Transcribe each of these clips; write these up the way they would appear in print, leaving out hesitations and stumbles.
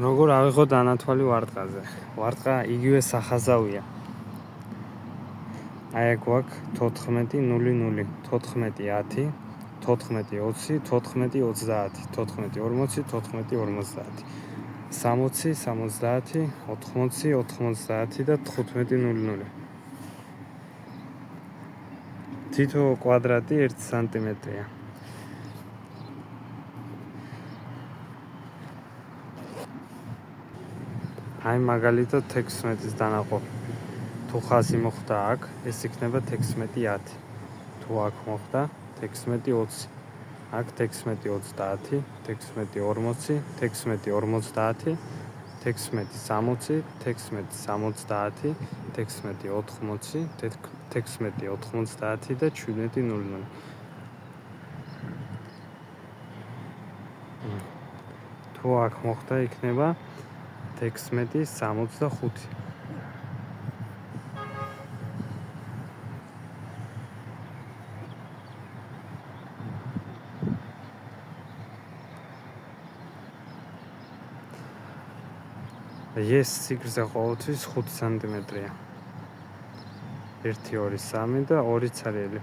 როგორ ავიღო დანათვალი ვარტყაზე. ვარტყა იგივე სახაზავია. აი აქ გვაქვს 14 00 14 10 14 20 14 30 14 40 14 50 60 70 80 90 და 15 00. თითო კვადრატი 1 სანტიმეტრია. აი მაგალითად 16-ის დანაყოფი. თუ ხაზი მოხდა აქ, ეს იქნება 16 10. თუ აქ მოხდა 16 20. აქ 16 30, 16 40, 16 50, 16 60, 16 70, 16 80, 16 90 და 17 00. თუ აქ მოხდა იქნება 16 65. ეს სიგრძე ყოველთვის 5 სანტიმეტრია. 1 2 3 და 2 ცარიელი.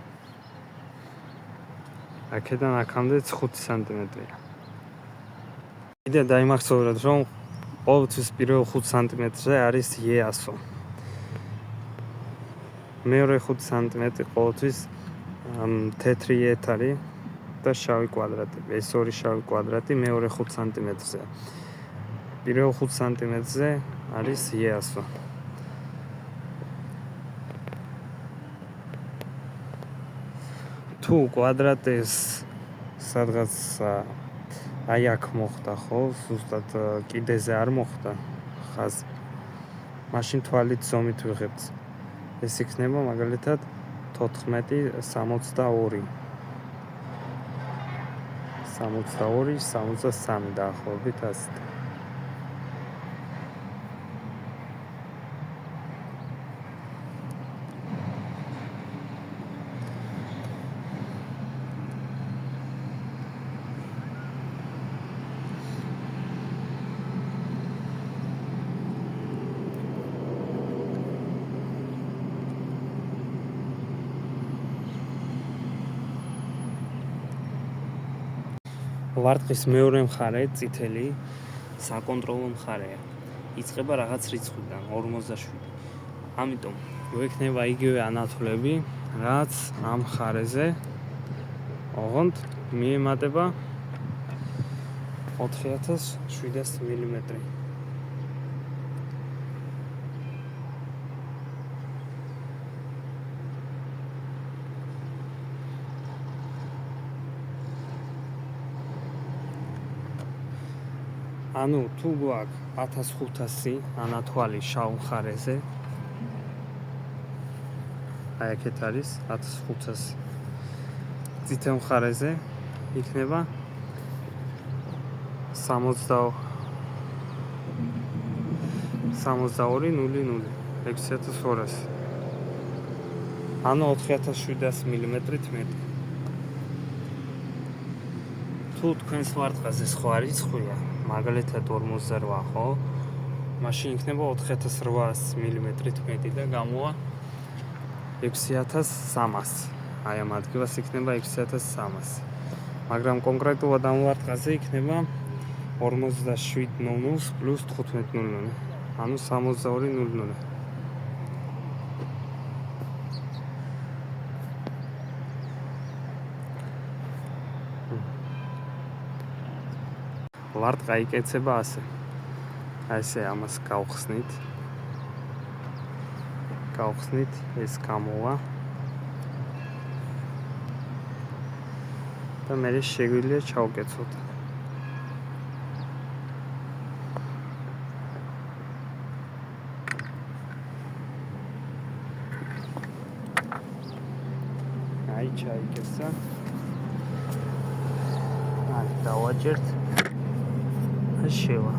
აქედან აქამდე 5 სანტიმეტრია. კიდე დაიმახსოვროთ, რომ ყოველთვის პირველ 5 სანტიმეტრზე არის E100. მეორე 5 სანტიმეტრი ყოველთვის თეთრი ეთ არის და შავი კვადრატი. ეს ორი შავი კვადრატი მეორე 5 სანტიმეტრზეა. პირველ 5 სანტიმეტრზე არის E100. თუ კვადრატის სადღაც აი აქ მოხდა, ხო, ზუსტად კიდეზე არ მოხდა ხაზი. მაშინ თვალით ზომით ვიღებთ. ეს იქნება მაგალითად 14 62. 62 63 დაახლოებით ასე. ვარტყის მეორე მხარე, წითელი, საკონტროლო მხარეა. იწყება რაღაც რიცხვიდან 47. ამიტომ გვექნება იგივე ანათვლები, რაც ამ მხარეზე. ოღონდ მიემატება 4700 მმ. ანუ თუ გვაქვს 1500 ანათვალი შავ მხარეზე, აი აქეთ არის 1500. წითელ მხარეზე იქნება 62 00 6200. ანუ 4700 მმ-ით მეტი. თუ თქვენს ვარტყაზე სხვა რიცხვია, მაგალითად 48, ხო? მაშინ იქნება 4800 მმ-ით მეტი და გამოვა 6300. აი ამ ადგილას იქნება 6300. მაგრამ კონკრეტულად ამ ვარტყაზე იქნება 4700 პლუს 1500. ანუ 6200. ვარტყა იკეცება ასე. აი ესე ამას გავხსნით. ეს გამოვა. და მე შეგვიძლია ჩავკეცოთ. აი ჩაიკეცა. აი დავაჭერთ. შევა